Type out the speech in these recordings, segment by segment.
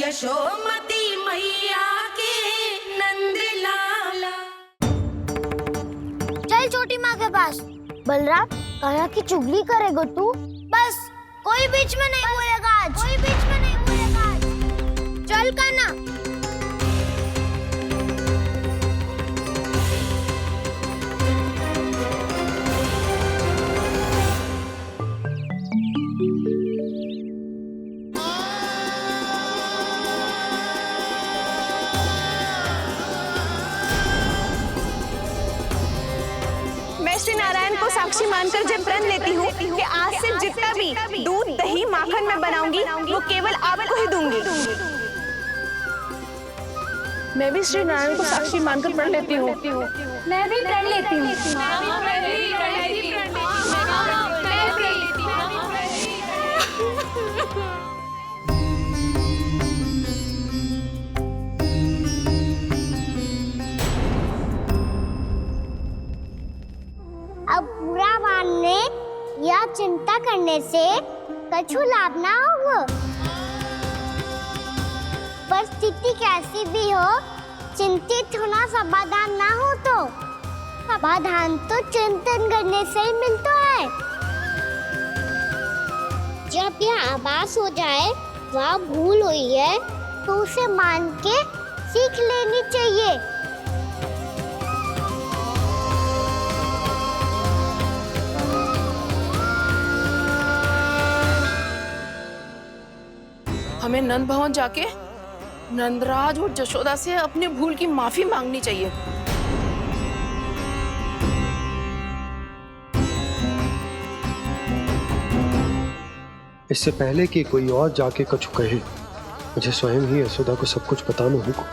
यशोमती मैया के नंद लाला। चल छोटी माँ के पास। बलराम, कान्हा की चुगली करेगा तू? बस, कोई बीच में नहीं बोलेगा आज। कोई बीच में नहीं बोलेगा आज। चल कान्हा। श्री नारायण को साक्षी मानकर जब प्रण लेती हूँ कि आज से जितना भी दूध दही माखन मैं बनाऊंगी वो केवल आपको ही दूंगी। मैं भी श्री नारायण को साक्षी मानकर प्रण लेती हूँ। मैं भी प्रण लेती हूँ। अब बुरा मानने या चिंता करने से कछु लाभ ना होगा। परिस्थिति कैसी भी हो, चिंतित होना समाधान ना हो तो समाधान तो चिंतन करने से ही मिलता है। जब यह आभास हो जाए वह भूल हुई है तो उसे मान के सीख लेनी चाहिए। हमें नंद भवन जाके नंदराज और जशोदा से अपनी भूल की माफी मांगनी चाहिए। इससे पहले कि कोई और जाके कछु कहे, मुझे स्वयं ही यशोदा को सब कुछ बताना होगा।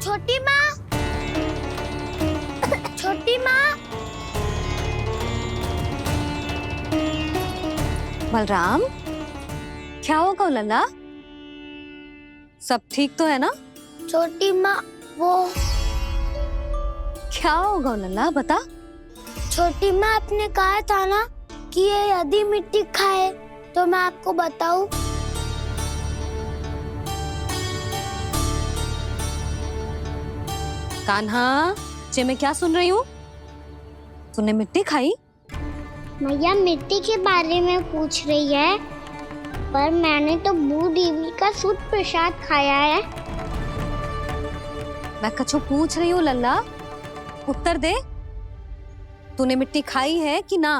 छोटी माँ, छोटी माँ। बलराम, क्या होगा लल्ला? सब ठीक तो है ना? छोटी माँ, वो क्या होगा लल्ला, बता। छोटी माँ, आपने कहा था ना कि ये यदि मिट्टी खाए तो मैं आपको बताऊं। कान्हा, जे मैं क्या सुन रही हूँ? तूने मिट्टी खाई? मैया मिट्टी के बारे में पूछ रही है, पर मैंने तो भू देवी का शुद्ध प्रसाद खाया है। मैं कछु पूछ रही हूँ लल्ला, उत्तर दे। तूने मिट्टी खाई है कि ना?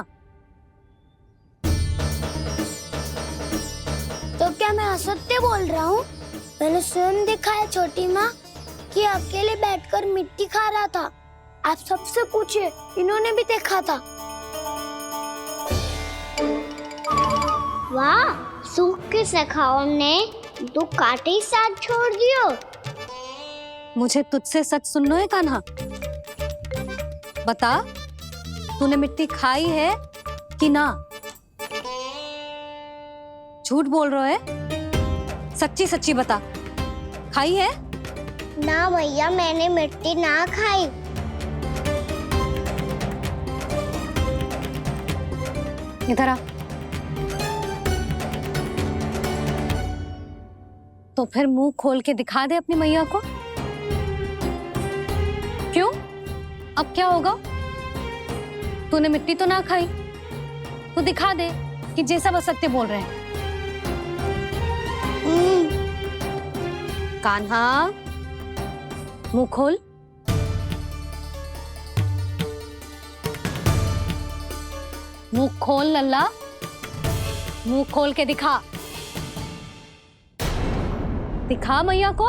तो क्या मैं असत्य बोल रहा हूँ? मैंने स्वयं देखा है छोटी माँ कि अकेले बैठकर मिट्टी खा रहा था। आप सबसे पूछिए, इन्होंने भी देखा था। वाह, सूख के सखाओं ने दो कांटे ही साथ छोड़ दियो। मुझे तुझसे सच सुनना है कान्हा। बता, तूने मिट्टी खाई है कि ना? झूठ बोल रहा है, सच्ची सच्ची बता, खाई है? ना भैया, मैंने मिट्टी ना खाई। इधर आ। तो फिर मुंह खोल के दिखा दे अपनी मैया को। क्यों? अब क्या होगा? तूने मिट्टी तो ना खाई, तो दिखा दे कि जे सब असत्य बोल रहे हैं। कान्हा, मुंह खोल। मुंह खोल लल्ला, मुंह खोल के दिखा। दिखा मैया को।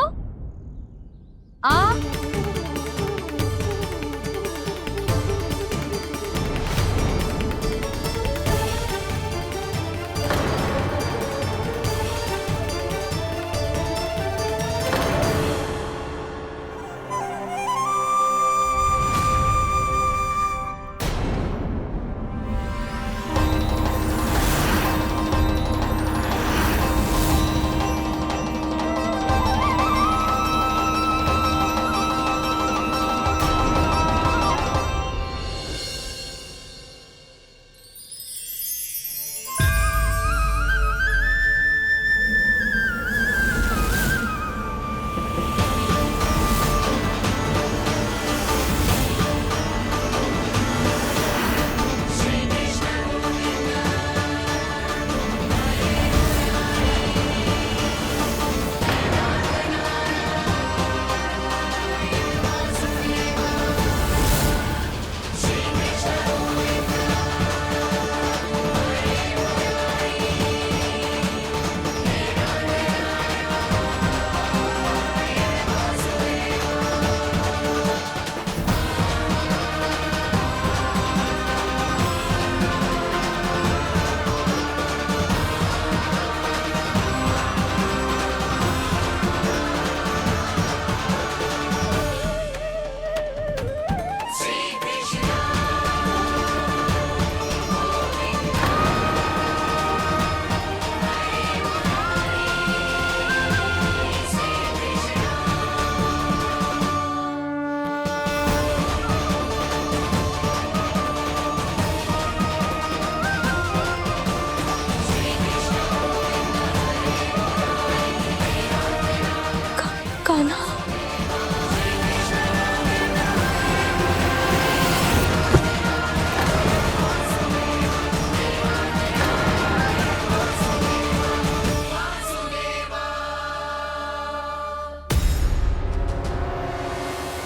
आ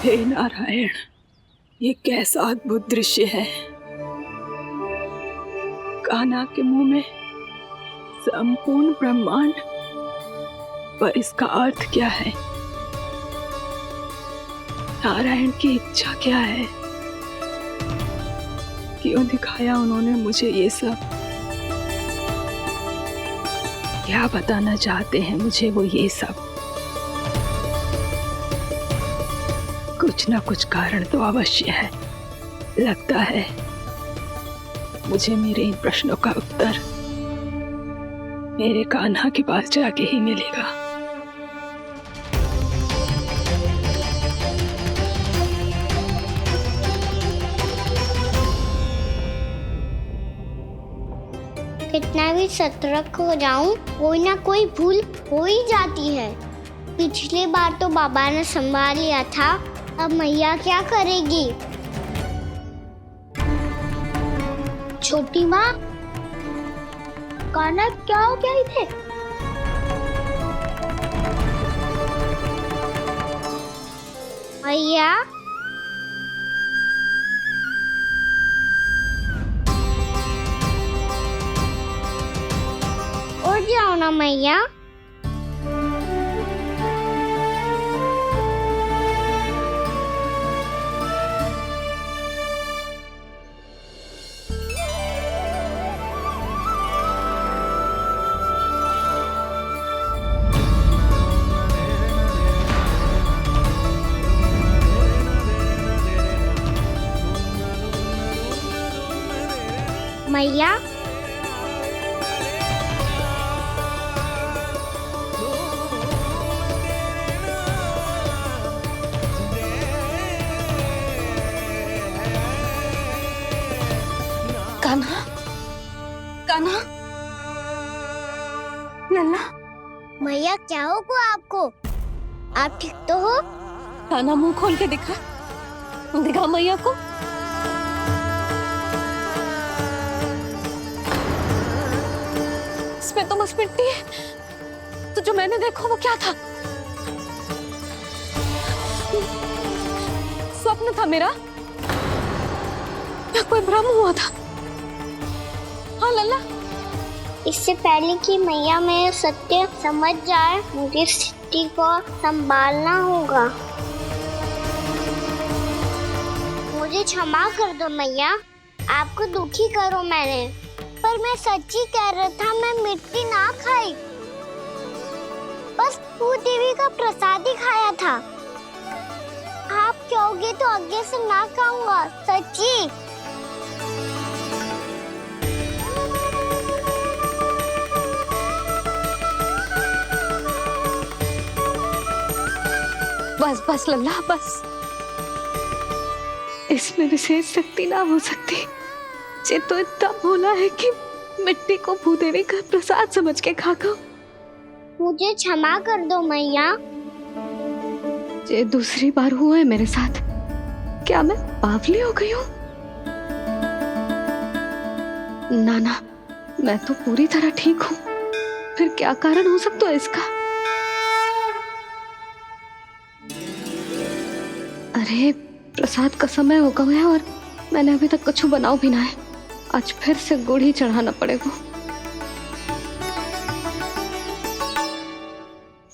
हे नारायण, ये कैसा अद्भुत दृश्य है। कान्हा के मुंह में संपूर्ण ब्रह्मांड, पर इसका अर्थ क्या है? नारायण की इच्छा क्या है? क्यों दिखाया उन्होंने मुझे ये सब? क्या बताना चाहते हैं मुझे वो ये सब? कुछ ना कुछ कारण तो अवश्य है। लगता है मुझे मेरे इन प्रश्नों का उत्तर मेरे कान्हा के पास जाके ही मिलेगा। कितना भी सतर्क हो जाऊं, कोई ना कोई भूल हो ही जाती है। पिछली बार तो बाबा ने संभाल लिया था, अब मैया क्या करेगी? छोटी माँ, कान्हा क्या हो गया इधर? मैया, उठ जाओ ना मैया। मैया, कान्हा, कान्हा, लल्ला, मैया क्या होगा आपको? आप ठीक तो हो? कान्हा मुंह खोल के दिखा, दिखा मैया को। इसमें तो बस मिट्टी है। तो जो मैंने देखा वो क्या था? स्वप्न था मेरा या कोई भ्रम हुआ था? हाँ लल्ला, इससे पहले कि मैया मेरे सत्य समझ जाए, मुझे स्थिति को संभालना होगा। मुझे क्षमा कर दो मैया, आपको दुखी करो मैंने, पर मैं सच्ची कह रहा था, मैं मिट्टी ना खाई, बस भू देवी का प्रसाद ही खाया था। आप कहोगे तो आगे से ना खाऊंगा, सच्ची। बस बस लल्ला, बस। इसमें विशेष शक्ति ना हो सकती। ये तो इतना भोला है कि मिट्टी को भूदेवी का प्रसाद समझ के खा गया। मुझे क्षमा कर दो मैया। ये दूसरी बार हुआ है मेरे साथ। क्या मैं बावली हो गई हूँ? ना, मैं तो पूरी तरह ठीक हूँ। फिर क्या कारण हो सकता है इसका? अरे प्रसाद का समय हो गया है और मैंने अभी तक कुछ बनाओ भी ना है। आज फिर से गुड़ ही चढ़ाना पड़ेगा।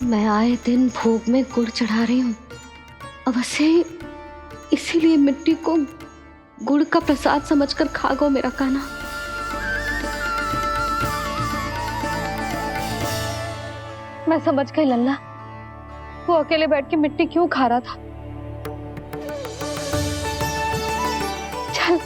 मैं आए दिन भोग में गुड़ चढ़ा रही हूँ, अवश्य इसीलिए मिट्टी को गुड़ का प्रसाद समझकर खा गो मेरा कान्हा। मैं समझ गई लल्ला, वो अकेले बैठ के मिट्टी क्यों खा रहा था। चल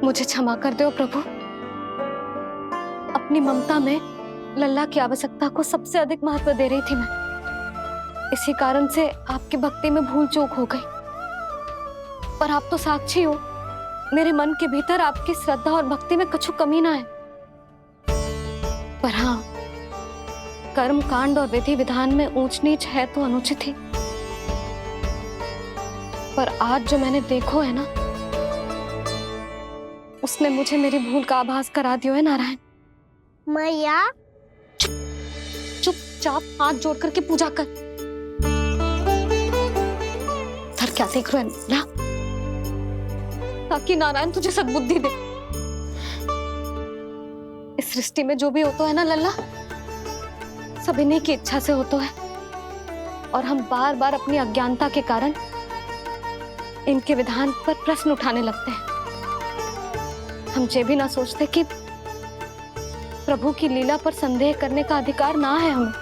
मुझे क्षमा कर दो प्रभु। अपनी ममता में लल्ला की आवश्यकता को सबसे अधिक महत्व दे रही थी मैं। इसी कारण से आपकी भक्ति में भूल चूक हो गई। पर आप तो साक्षी हो, मेरे मन के भीतर आपकी श्रद्धा और भक्ति में कछु कमी ना है। पर हाँ, कर्म कांड और विधि विधान में ऊंच नीच है तो अनुचित ही। पर आज जो मैंने देखो है ना, उसने मुझे मेरी भूल का आभास करा दियो है नारायण। मैया चुपचाप हाथ जोड़ करके पूजा कर। सर क्या देख रहे हैं ना, ताकि नारायण तुझे सद्बुद्धि दे। इस सृष्टि में जो भी होता है ना लल्ला, सब इन्हीं की इच्छा से होता है, और हम बार बार अपनी अज्ञानता के कारण इनके विधान पर प्रश्न उठाने लगते हैं। हम ये भी ना सोचते कि प्रभु की लीला पर संदेह करने का अधिकार ना है हमें।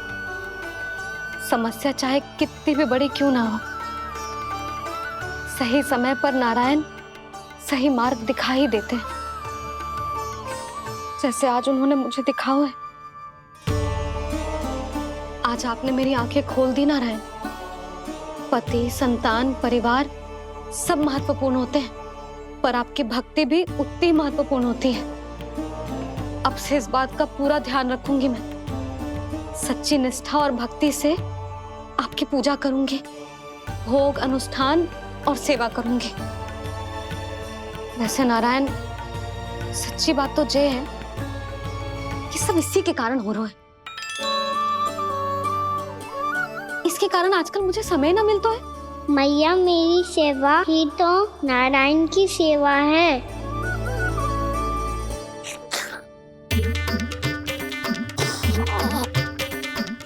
समस्या चाहे कितनी भी बड़ी क्यों ना हो, सही समय पर नारायण सही मार्ग दिखा ही देते हैं, जैसे आज उन्होंने मुझे दिखाओ है। आज आपने मेरी आंखें खोल दी नारायण। पति, संतान, परिवार सब महत्वपूर्ण होते हैं, पर आपकी भक्ति भी उतनी महत्वपूर्ण होती है। अब से इस बात का पूरा ध्यान रखूंगी मैं। सच्ची निष्ठा और भक्ति से आपकी पूजा करूंगी, भोग, अनुष्ठान और सेवा करूंगी। वैसे नारायण, सच्ची बात तो ये है कि सब इसी के कारण हो रहा है। इसके कारण आजकल मुझे समय ना मिलता है। मैया, मेरी सेवा ही तो नारायण की सेवा है।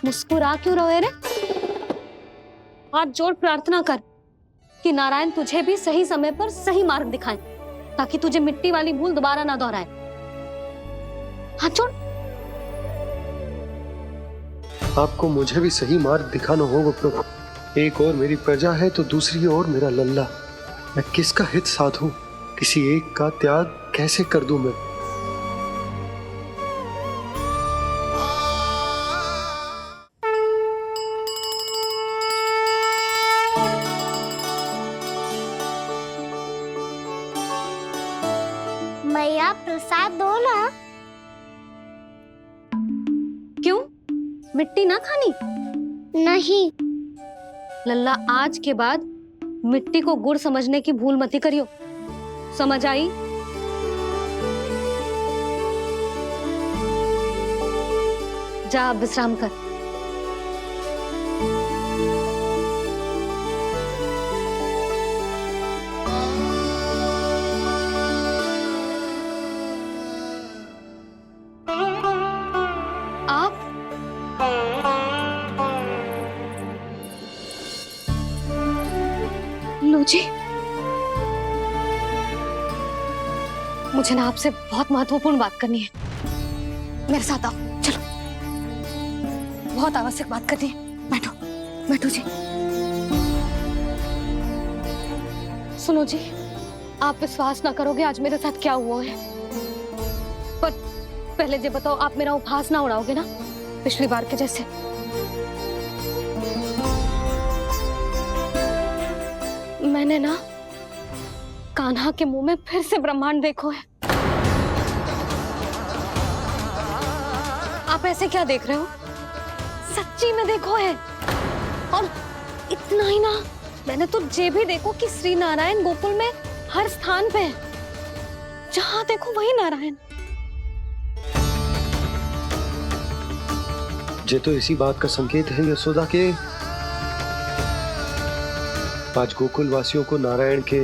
मुस्कुरा क्यों रहे रे? हाथ जोड़ प्रार्थना कर कि नारायण तुझे भी सही समय पर सही मार्ग दिखाएं, ताकि तुझे मिट्टी वाली भूल दोबारा ना दोहराए। हाथ जोड़। आपको मुझे भी सही मार्ग दिखाना होगा प्रभु। एक और मेरी प्रजा है तो दूसरी ओर मेरा लल्ला। मैं किसका हित साधूं? किसी एक का त्याग कैसे कर दूं मैं? मैया, प्रसाद दो ना। क्यों? मिट्टी ना खानी? नहीं। लल्ला, आज के बाद मिट्टी को गुड़ समझने की भूल मत करियो। समझ आई? जा अब विश्राम कर। आप लो जी, मुझे ना आपसे बहुत महत्वपूर्ण बात करनी है। मेरे साथ आओ, चलो। बहुत आवश्यक बात करनी है। बैठो, बैठो जी। सुनो जी, आप विश्वास ना करोगे आज मेरे साथ क्या हुआ है। पर पहले ये बताओ, आप मेरा उपहास ना उड़ाओगे ना, पिछली बार के जैसे? मैंने ना कान्हा के मुंह में फिर से ब्रह्मांड देखो है। आप ऐसे क्या देख रहे हो? सच्ची में देखो है। और इतना ही ना, मैंने तो ये भी देखो कि श्री नारायण गोकुल में हर स्थान पे है। जहां देखो वही नारायण। ये तो इसी बात का संकेत है यशोदा के आज गोकुल वासियों को नारायण के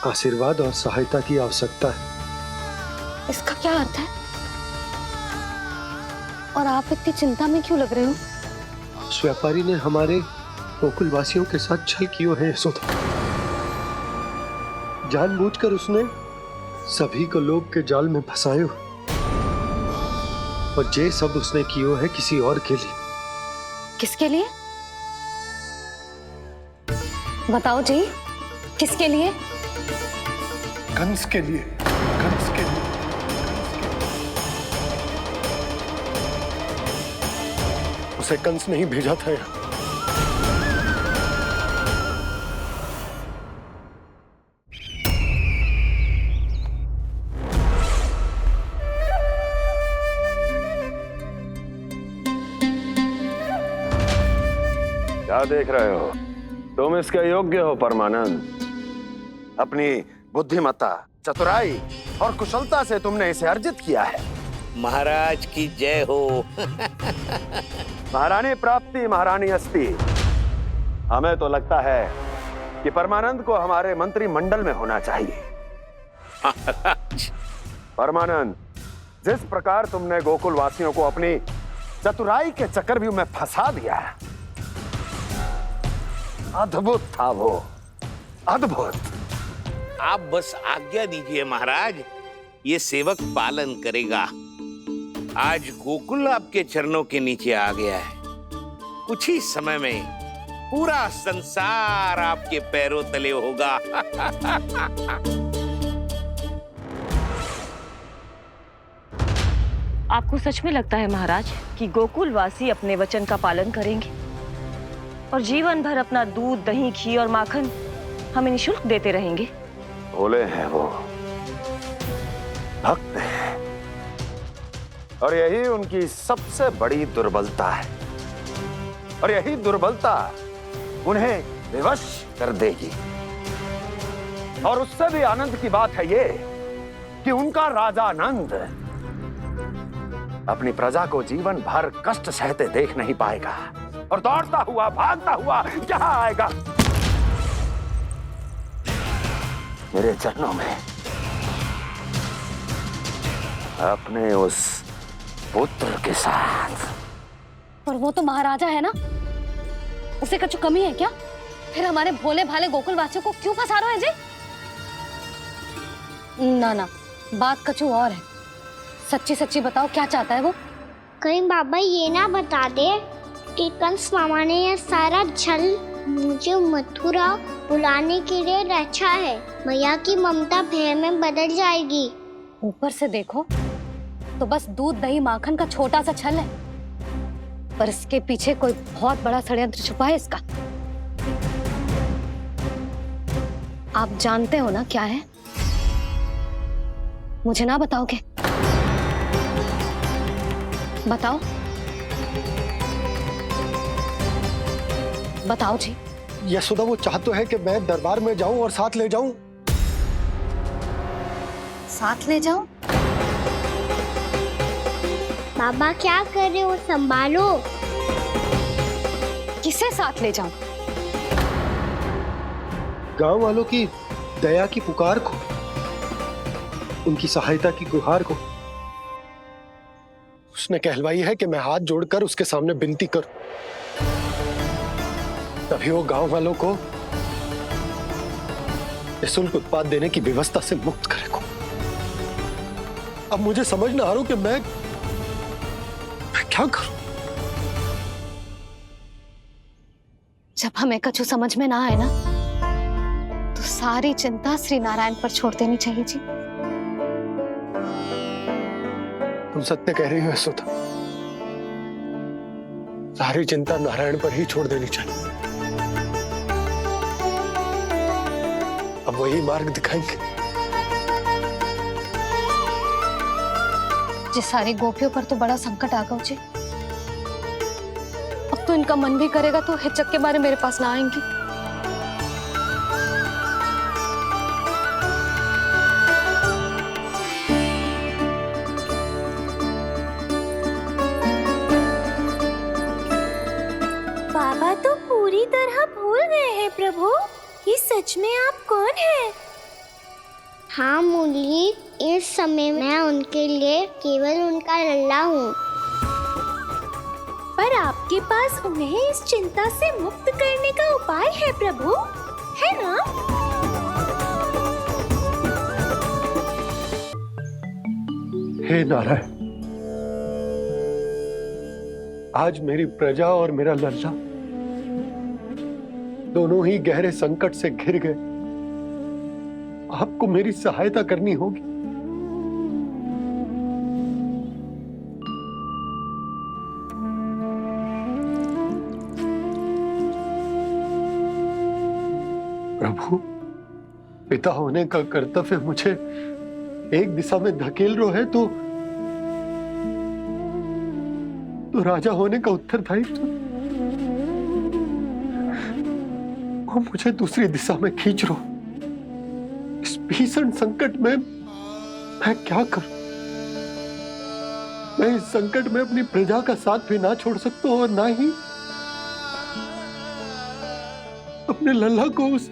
आशीर्वाद और सहायता की आवश्यकता है। इसका क्या अर्थ है? और आप इतनी चिंता में क्यों लग रहे हो? उस व्यापारी ने हमारे गोकुल वासियों के साथ छल किया है यशोदा। जानबूझकर उसने सभी को लोभ के जाल में फंसायो, और ये सब उसने कियो है किसी और के लिए। किसके लिए? बताओ जी, किसके लिए? कंस के लिए। कंस के लिए। उसे कंस नहीं भेजा था यहाँ। क्या देख रहे हो? तुम इसके योग्य हो परमानंद। अपनी बुद्धिमत्ता, चतुराई और कुशलता से तुमने इसे अर्जित किया है। महाराज की जय हो। महारानी प्राप्ति महारानी अस्ति। हमें तो लगता है कि परमानंद को हमारे मंत्रिमंडल में होना चाहिए। परमानंद, जिस प्रकार तुमने गोकुल वासियों को अपनी चतुराई के चक्रव्यूह में फंसा दिया, अद्भुत था वो, अद्भुत। आप बस आज्ञा दीजिए महाराज, ये सेवक पालन करेगा। आज गोकुल आपके चरणों के नीचे आ गया है। कुछ ही समय में पूरा संसार आपके पैरों तले होगा। आपको सच में लगता है महाराज कि गोकुलवासी अपने वचन का पालन करेंगे और जीवन भर अपना दूध, दही, घी और माखन हमें निःशुल्क देते रहेंगे? भोले हैं वो, भक्त हैं, और यही उनकी सबसे बड़ी दुर्बलता है। और यही दुर्बलता उन्हें विवश कर देगी। और उससे भी आनंद की बात है ये कि उनका राजा नंद अपनी प्रजा को जीवन भर कष्ट सहते देख नहीं पाएगा और दौड़ता हुआ, भागता हुआ यहाँ आएगा मेरे चरणों में, अपने उस पुत्र के साथ। पर वो तो महाराजा है ना, उसे कुछ कमी है क्या? फिर हमारे भोले भाले गोकुल वासियों को क्यों फंसा रहे हैं जी? ना ना, बात कछु और है। सच्ची सच्ची बताओ, क्या चाहता है वो? कहीं बाबा ये ना बता दे कि कंस मामा ने यह सारा छल मुझे मथुरा बुलाने के लिए रचा है। मैया की ममता भय में बदल जाएगी। ऊपर से देखो तो बस दूध, दही, माखन का छोटा सा छल है, पर इसके पीछे कोई बहुत बड़ा षड्यंत्र छुपा है इसका। आप जानते हो ना क्या है? मुझे ना बताओगे? बताओ बताओ जी। यशोदा, वो चाह तो है कि मैं दरबार में जाऊं और साथ ले जाऊं। साथ ले जाओ? बाबा क्या कर रहे हो, संभालो। किसे साथ ले जाऊं? गांव वालों की दया की पुकार को, उनकी सहायता की गुहार को। उसने कहलवाई है कि मैं हाथ जोड़कर उसके सामने विनती करूं, तभी वो गांव वालों को निःशुल्क उत्पाद देने की व्यवस्था से मुक्त करेगा। अब मुझे समझ ना आ रहा कि मैं क्या करूं। जब हमें कछु समझ में ना आए ना, तो सारी चिंता श्री नारायण पर छोड़ देनी चाहिए जी। तुम सत्य कह रही हो यशोदा, सारी चिंता नारायण पर ही छोड़ देनी चाहिए। अब वही मार्ग दिखाएंगे। जिस सारी गोपियों पर तो बड़ा संकट आ गया जी। अब तो इनका मन भी करेगा तो हिचक के बारे मेरे पास ना आएंगी। बाबा तो पूरी तरह भूल गए हैं प्रभु, ये सच में आप कौन हैं? हाँ मुरली, इस समय मैं उनके लिए केवल उनका लल्ला हूँ। पर आपके पास उन्हें इस चिंता से मुक्त करने का उपाय है प्रभु, है ना? हे नारायण, आज मेरी प्रजा और मेरा लल्ला दोनों ही गहरे संकट से घिर गए। आपको मेरी सहायता करनी होगी। प्रभु, पिता होने का कर्तव्य मुझे एक दिशा में धकेल रहा है तो राजा होने का उत्तरदायित्व वो मुझे दूसरी दिशा में खींच रहा। इस भीषण संकट में मैं क्या करूं? मैं इस संकट में अपनी प्रजा का साथ भी ना छोड़ सकता हूं और ना ही अपने लल्ला को उस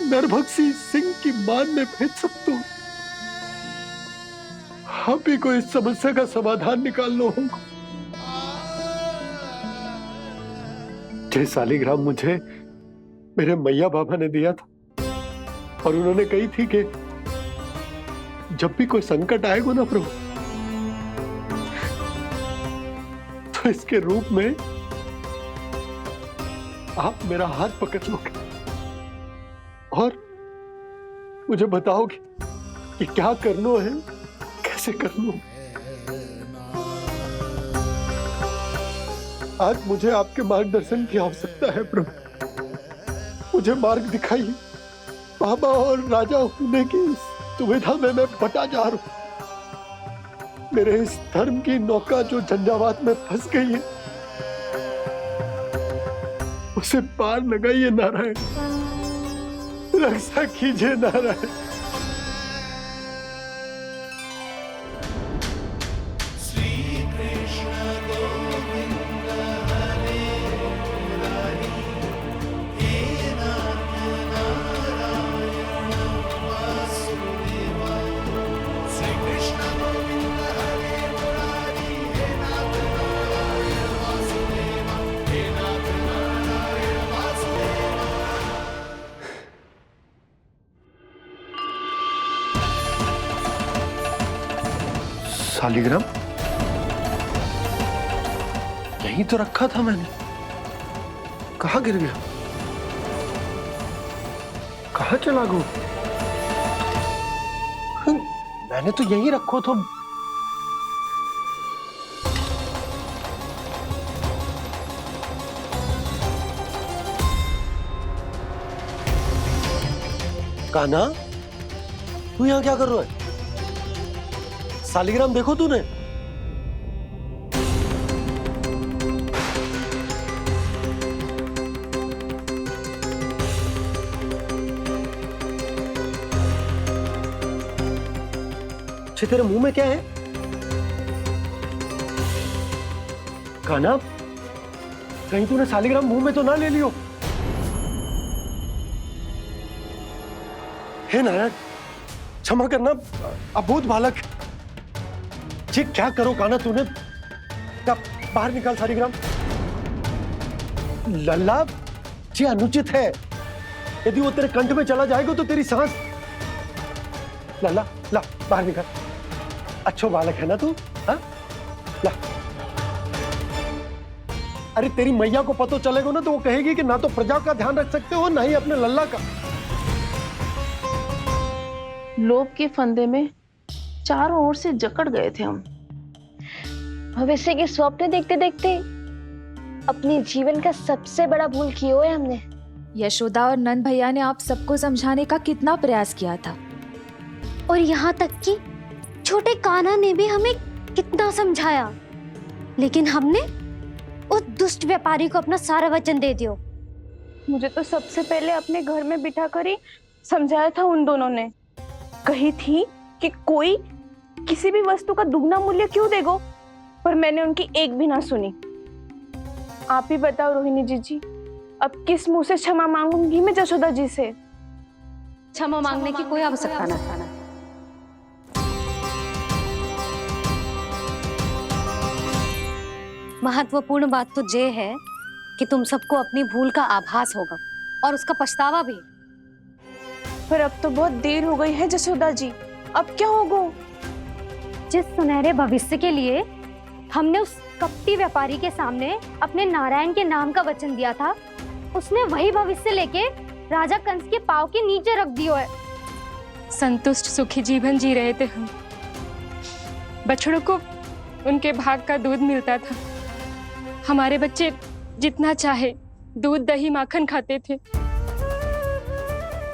नरभक्षी सिंह की मान में भेज सकता हूं। आप ही को इस समस्या का समाधान निकालना होगा। जय सालिग्राम मुझे मेरे मैया बाबा ने दिया था और उन्होंने कही थी कि जब भी कोई संकट आएगा ना प्रभु, तो इसके रूप में आप मेरा हाथ पकड़ लोगे और मुझे बताओगे कि क्या करना है, कैसे करना है। आज मुझे आपके मार्गदर्शन की आवश्यकता है प्रभु। मुझे मार्ग दिखाइए। बाबा और राजा होने की इस दुविधा में मैं बटा जा रहा हूं। मेरे इस धर्म की नौका जो झंझावात में फंस गई है, उसे पार लगाइए नारायण। रक्षा कीजिए नारायण। सालिग्राम यहीं तो रखा था मैंने। कहाँ गिर गया? कहाँ चला गया? मैंने तो यहीं रखो तो। कान्हा, तू यहाँ क्या कर रहा है? सालिग्राम देखो तूने? अच्छे, तेरे मुंह में क्या है? कान्हा, कहीं तूने सालिग्राम मुंह में तो ना ले लियो? हे नारायण, क्षमा करना, अबोध बालक। जी क्या करो कान्हा तूने? क्या बाहर निकाल सालिग्राम। लल्ला जी अनुचित है। यदि वो तेरे कंठ में चला जाएगा तो तेरी सांस। लल्ला ला बाहर निकाल। अच्छो बालक है ना तू? हाँ ला। अरे तेरी मैया को पता चलेगा ना तो वो कहेगी कि ना तो प्रजा का ध्यान रख सकते हो ना ही अपने लल्ला का। लोभ के फंदे में चारों ओर से जकड़ गए थे हम। भविष्य के स्वप्न देखते देखते अपने जीवन का सबसे बड़ा भूल किया है हमने। यशोदा और नंद भैया ने आप सबको समझाने का कितना प्रयास किया था, और यहाँ तक कि छोटे कान्हा ने भी हमें कितना समझाया, लेकिन हमने उस दुष्ट व्यापारी को अपना सारा वचन दे दिया। मुझे तो सबसे पहले अपने घर में बिठा कर ही समझाया था उन दोनों ने। कही थी कि कोई किसी भी वस्तु का दुगना मूल्य क्यों देगा, पर मैंने उनकी एक भी ना सुनी। आप ही बताओ रोहिणी जी, अब किस मुंह से क्षमा मांगूंगी मैं जशोदा जी से? क्षमा मांगने की कोई आवश्यकता नहीं। महत्वपूर्ण बात तो ये है कि तुम सबको अपनी भूल का आभास होगा और उसका पछतावा भी। पर अब तो बहुत देर हो गई है जशोदा जी, अब क्या होगा? जिस सुनहरे भविष्य के लिए हमने उस कपटी व्यापारी के सामने अपने नारायण के नाम का वचन दिया था, उसने वही भविष्य लेके राजा कंस के पांव के नीचे रख दिया है। संतुष्ट सुखी जीवन जी रहे थे हम। बछड़ों को उनके भाग का दूध मिलता था। हमारे बच्चे जितना चाहे दूध दही माखन खाते थे।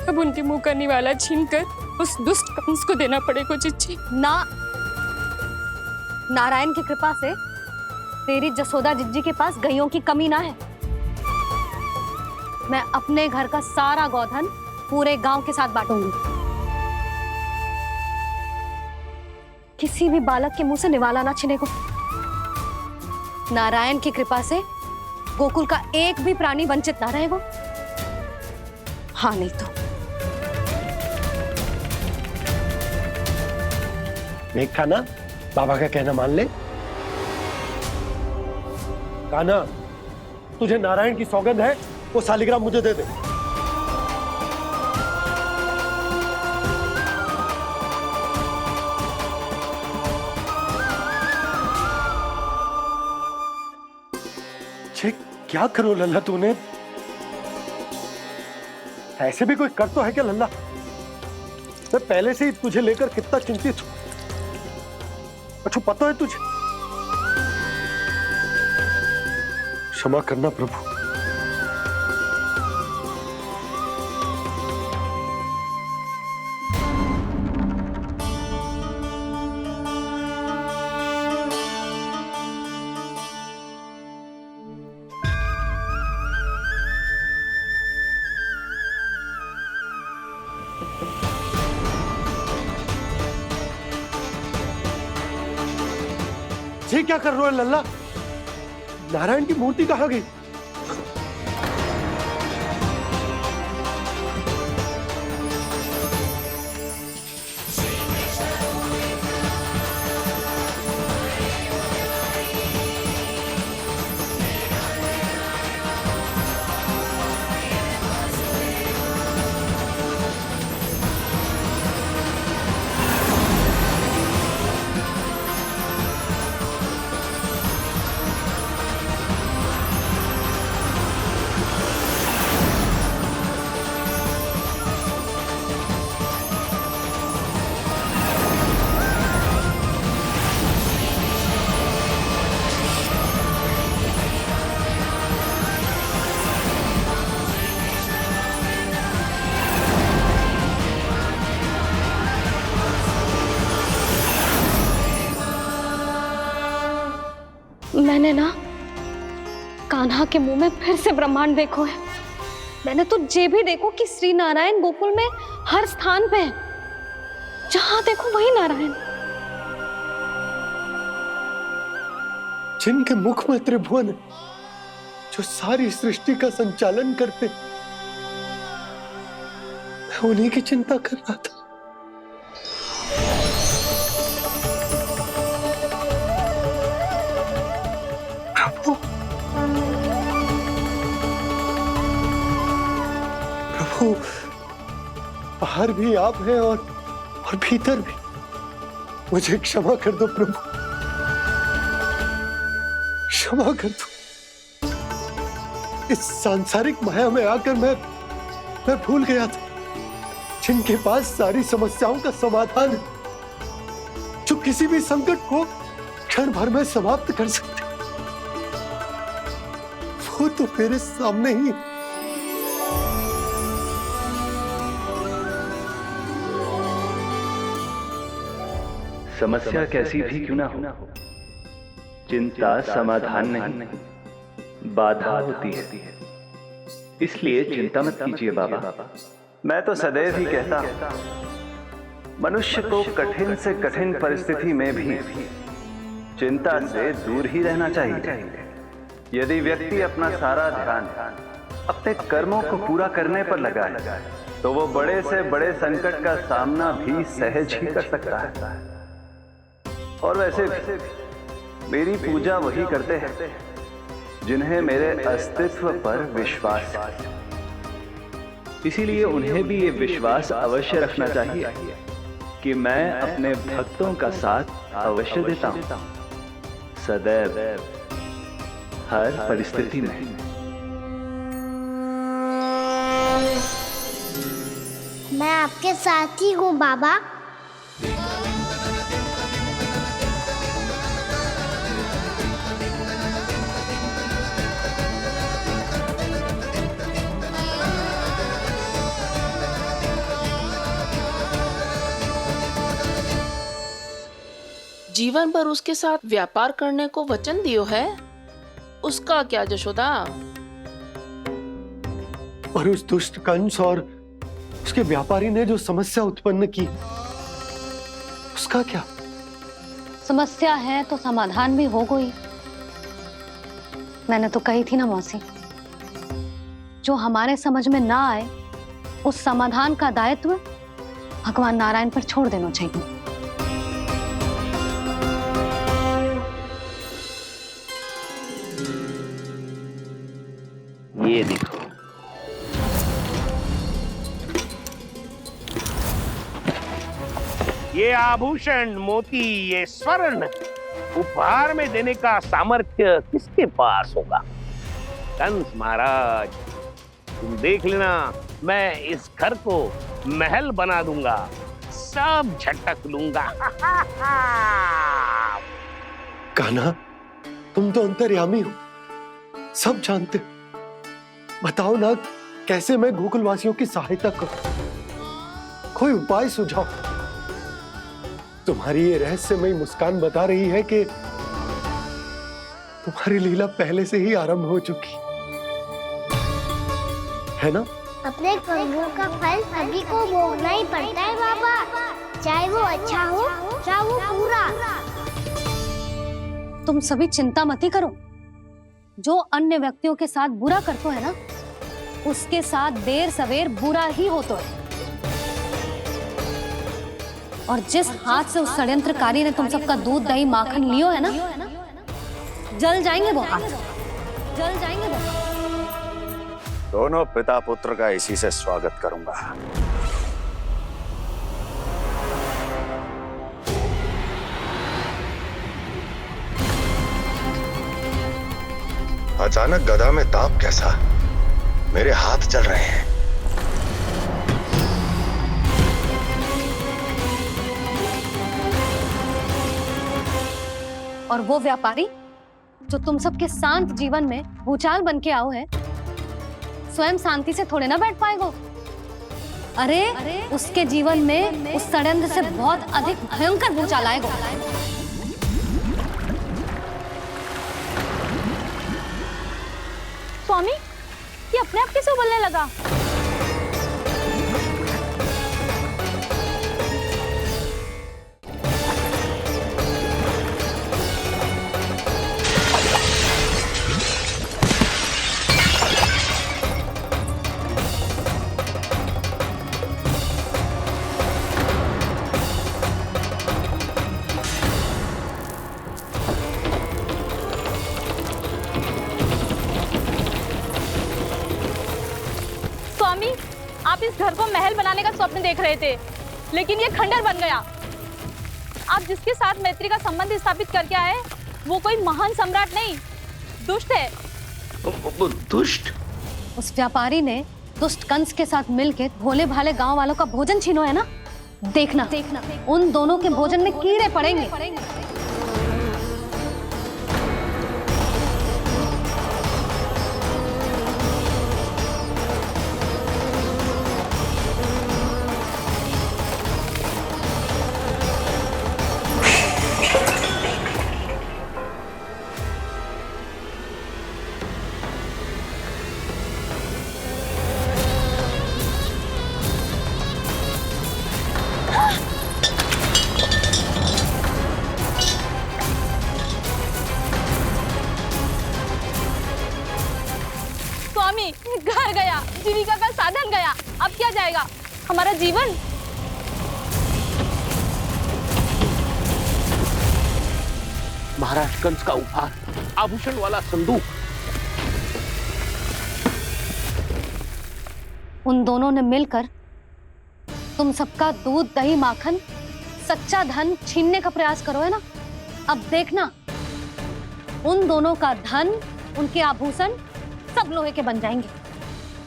अब उनके मुंह का निवाला छीनकर उस दुष्ट कंस को देना पड़ेगा चिच्ची। ना, नारायण की कृपा से तेरी जसोदा जिज्जी के पास गइयों की कमी ना है। मैं अपने घर का सारा गोधन पूरे गांव के साथ बांटूंगी। किसी भी बालक के मुंह से निवाला ना छिनेगा। नारायण की कृपा से गोकुल का एक भी प्राणी वंचित ना रहेगा। हाँ नहीं तो देख कान्हा, बाबा का कहना मान ले। कान्हा, तुझे नारायण की सौगंध है, वो शालिग्राम मुझे दे दे। क्या करो लल्ला तूने? ऐसे भी कोई कर तो है क्या लल्ला? मैं पहले से ही तुझे लेकर कितना चिंतित हूं। अच्छा पता है तुझे? क्षमा करना प्रभु। ये क्या कर रहे हो लल्ला? नारायण की मूर्ति कहाँ गई? मैंने ना कान्हा के मुंह में फिर से ब्रह्मांड देखो है। मैंने तो ये भी देखो कि श्री नारायण गोकुल में हर स्थान पे है। जहां देखो वही नारायण। जिनके मुख में त्रिभुवन है, जो सारी सृष्टि का संचालन करते, मैं उन्हीं की चिंता कर रहा था। प्रभु, प्रभु, बाहर भी आप हैं और भीतर भी। मुझे क्षमा कर दो प्रभु, क्षमा कर दो। इस सांसारिक माया में आकर मैं भूल गया था जिनके पास सारी समस्याओं का समाधान है, जो किसी भी संकट को क्षण भर में समाप्त कर सकते, वो तो मेरे सामने ही। समस्या कैसी भी क्यों ना हो, चिंता समाधान नहीं, बाधा होती है। इसलिए चिंता मत कीजिए बाबा। मैं तो सदैव ही कहता हूं, मनुष्य को कठिन से कठिन परिस्थिति में भी चिंता से दूर ही रहना चाहिए। यदि व्यक्ति अपना सारा ध्यान अपने कर्मों को पूरा करने पर लगाए, तो वो बड़े से बड़े संकट का सामना भी सहज ही कर सकता है। और वैसे भी मेरी पूजा वही करते हैं जिन्हें मेरे अस्तित्व पर विश्वास है। इसीलिए उन्हें भी ये विश्वास अवश्य रखना चाहिए कि मैं अपने भक्तों का साथ अवश्य देता हूं, सदैव, हर परिस्थिति में। मैं आपके साथ ही हूँ बाबा। जीवन भर उसके साथ व्यापार करने को वचन दियो है, उसका क्या जशोदा? और उस दुष्ट कंस और उसके व्यापारी ने जो समस्या उत्पन्न की, उसका क्या? समस्या है तो समाधान भी हो गई। मैंने तो कही थी ना मौसी, जो हमारे समझ में ना आए उस समाधान का दायित्व भगवान नारायण पर छोड़ देना चाहिए। ये देखो, ये आभूषण, मोती, ये स्वर्ण उपहार में देने का सामर्थ्य किसके पास होगा? कंस महाराज, तुम देख लेना, मैं इस घर को महल बना दूंगा, सब झटक लूंगा। कान्हा, तुम तो अंतर्यामी हो, सब जानते हो। बताओ ना, कैसे मैं गोकुलवासियों की सहायता करूं? कोई उपाय सुझाओ। तुम्हारी ये रहस्यमयी मुस्कान बता रही है कि तुम्हारी लीला पहले से ही आरंभ हो चुकी है ना? अपने कर्मों का फल सभी को भोगना ही पड़ता है बाबा, चाहे वो अच्छा हो चाहे वो बुरा। तुम सभी चिंता मत ही करो। जो अन्य व्यक्तियों के साथ बुरा करते है ना, उसके साथ देर सवेर बुरा ही होता है। और जिस हाथ से उस षड्यंत्रकारी ने तुम सबका दूध दही माखन लियो है ना, जल जाएंगे वो हाथ, जल जाएंगे वो हाथ। दोनों पिता पुत्र का इसी से स्वागत करूंगा। अचानक गदा में ताप कैसा? मेरे हाथ चल रहे हैं। और वो व्यापारी जो तुम सबके शांत जीवन में भूचाल बन के आओ है, स्वयं शांति से थोड़े ना बैठ पाएगो। अरे उसके जीवन में उस षड्यंत्र से बहुत अधिक भयंकर भूचाल आएगा। स्वामी, ये अपने आप कैसे बोलने लगा? आप इस घर को महल बनाने का स्वप्न देख रहे थे, लेकिन ये खंडर बन गया। आप जिसके साथ मैत्री का संबंध स्थापित करके आए, वो कोई महान सम्राट नहीं, दुष्ट है। दुष्ट? उस व्यापारी ने दुष्ट कंस के साथ मिलकर भोले भाले गांव वालों का भोजन छीनो है ना। देखना उन दोनों के भोजन में कीड़े पड़ेंगे। घर गया, जीविका का साधन गया, अब क्या जाएगा हमारा जीवन? महाराज कंस का उपहार, आभूषण वाला संदूक। उन दोनों ने मिलकर तुम सबका दूध दही माखन सच्चा धन छीनने का प्रयास करो है ना। अब देखना उन दोनों का धन, उनके आभूषण सब लोहे के बन जाएंगे,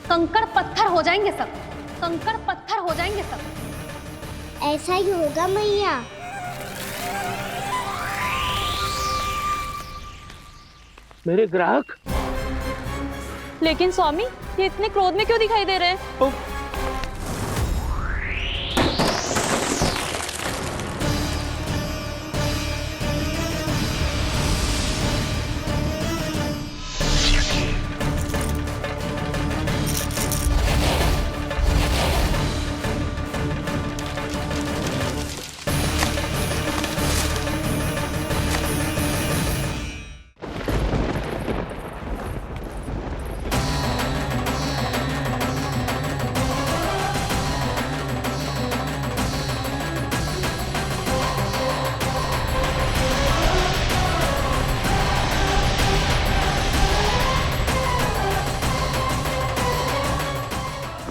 कंकड़ पत्थर हो जाएंगे सब, कंकड़ पत्थर हो जाएंगे सब। ऐसा ही होगा मैया। मेरे ग्राहक? लेकिन स्वामी, ये इतने क्रोध में क्यों दिखाई दे रहे हैं?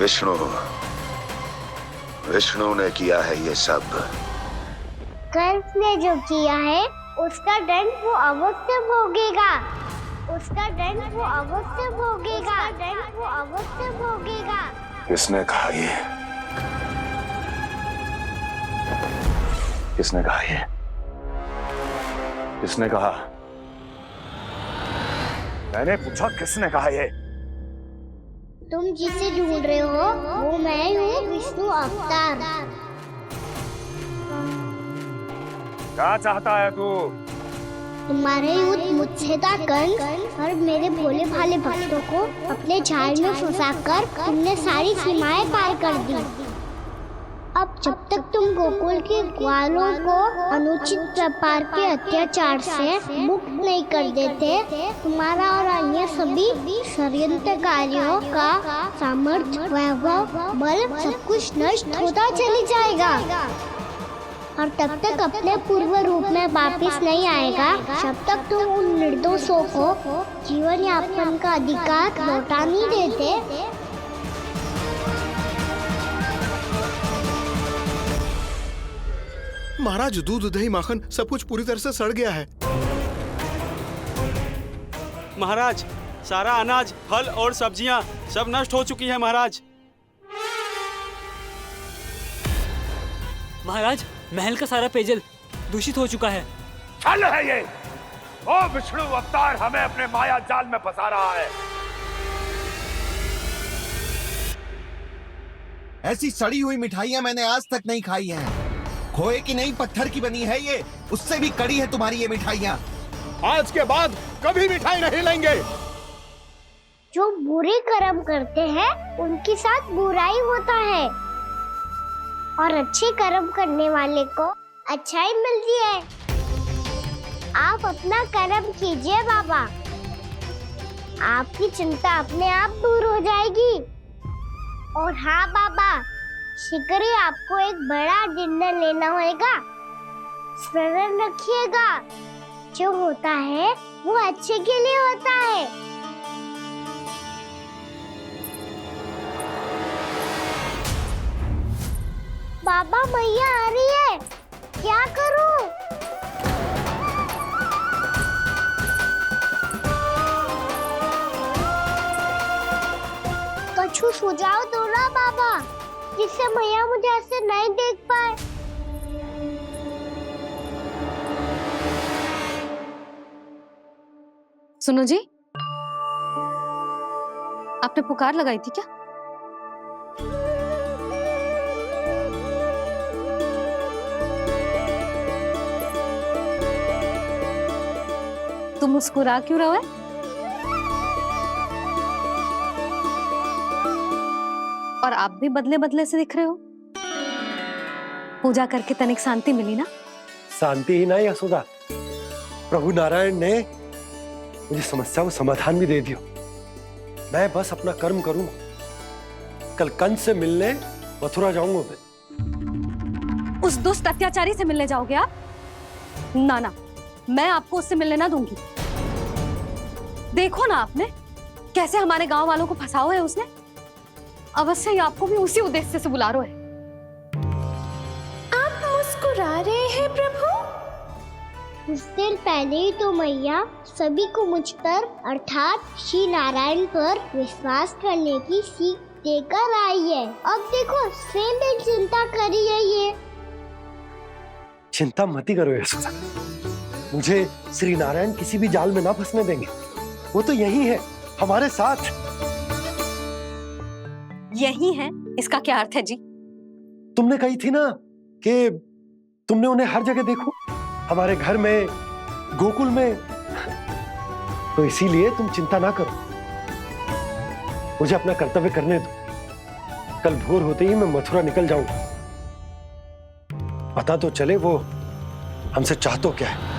विष्णु विष्णु ने किया है ये सब। कंस ने जो किया है उसका दंड वो अवश्य भोगेगा। उसका दंड वो अवश्य भोगेगा। दंड वो अवश्य भोगेगा। किसने कहा ये? किसने कहा ये? किसने कहा? मैंने पूछा किसने कहा ये? तुम जिसे ढूंढ रहे हो वो मैं हूँ, विष्णु अवतार। क्या चाहता है तू? तुम्हारे युद्ध मुझसे था कंस, और मेरे भोले भाले भक्तों को अपने जाल में फंसाकर तुमने सारी सीमाएं पार कर दी। अब जब तक तुम गोकुल के ग्वालों को अनुचित प्रकार के अत्याचार से मुक्त नहीं कर देते, तुम्हारा और अन्य सभी षड्यंत्रकारियों का सामर्थ्य, वैभव, बल सब कुछ नष्ट होता चली जाएगा। और तब तक अपने पूर्व रूप में वापिस नहीं आएगा जब तक तुम उन निर्दोषों को जीवन यापन का अधिकार लौटा नहीं देते। महाराज, दूध दही माखन सब कुछ पूरी तरह से सड़ गया है। महाराज, सारा अनाज, फल और सब्जियां सब नष्ट हो चुकी है महाराज। महाराज, महल का सारा पेयजल दूषित हो चुका है। छल है ये। ओ विष्णु अवतार हमें अपने माया जाल में फंसा रहा है। ऐसी सड़ी हुई मिठाइयां मैंने आज तक नहीं खाई हैं। खोए की नहीं, पत्थर की बनी है ये। उससे भी कड़ी है तुम्हारी ये मिठाइयां। आज के बाद कभी मिठाई नहीं लेंगे। जो बुरे कर्म करते हैं उनके साथ बुराई होता है, और अच्छे कर्म करने वाले को अच्छाई मिलती है। आप अपना कर्म कीजिए बाबा, आपकी चिंता अपने आप दूर हो जाएगी। और हाँ बाबा, शीघ्र ही आपको एक बड़ा डिनर लेना होगा। स्मरण रखिएगा, जो होता है वो अच्छे के लिए होता है। बाबा, मैया आ रही है, क्या करूं? कछु सुझाव दो ना बाबा, जिससे मैया मुझे ऐसे नहीं देख पाए। सुनो जी, आपने पुकार लगाई थी क्या? तुम मुस्कुरा क्यों रहे हो? और आप भी बदले बदले से दिख रहे हो। पूजा करके तनिक शांति मिली ना? शांति ही नहीं यशोदा, प्रभु नारायण ने मुझे समस्या को समाधान भी दे दिया। मैं बस अपना कर्म करूंगा। कल कंस से मिलने मथुरा जाऊंगा मैं। उस दुष्ट अत्याचारी से मिलने जाओगे आप? ना ना, मैं आपको उससे मिलने ना दूंगी। देखो ना आपने कैसे हमारे गांव वालों को फंसाओ है उसने। अवश्य ही आपको भी उसी उद्देश्य से बुला रहा है। आप मुस्कुरा रहे हैं प्रभु? कुछ देर पहले ही तो मैया सभी को मुझ पर अर्थात श्री नारायण पर विश्वास करने की सीख देकर आई है। अब देखो स्वयं भी चिंता करी है ये। चिंता मत ही करो यशोदा, मुझे श्री नारायण किसी भी जाल में ना फंसने देंगे। वो तो यही है हमारे साथ। यही है, इसका क्या अर्थ है जी? तुमने कही थी ना कि तुमने उन्हें हर जगह देखो, हमारे घर में, गोकुल में। तो इसीलिए तुम चिंता ना करो, मुझे अपना कर्तव्य करने दो। कल भोर होते ही मैं मथुरा निकल जाऊंगा। पता तो चले वो हमसे चाहतो क्या है।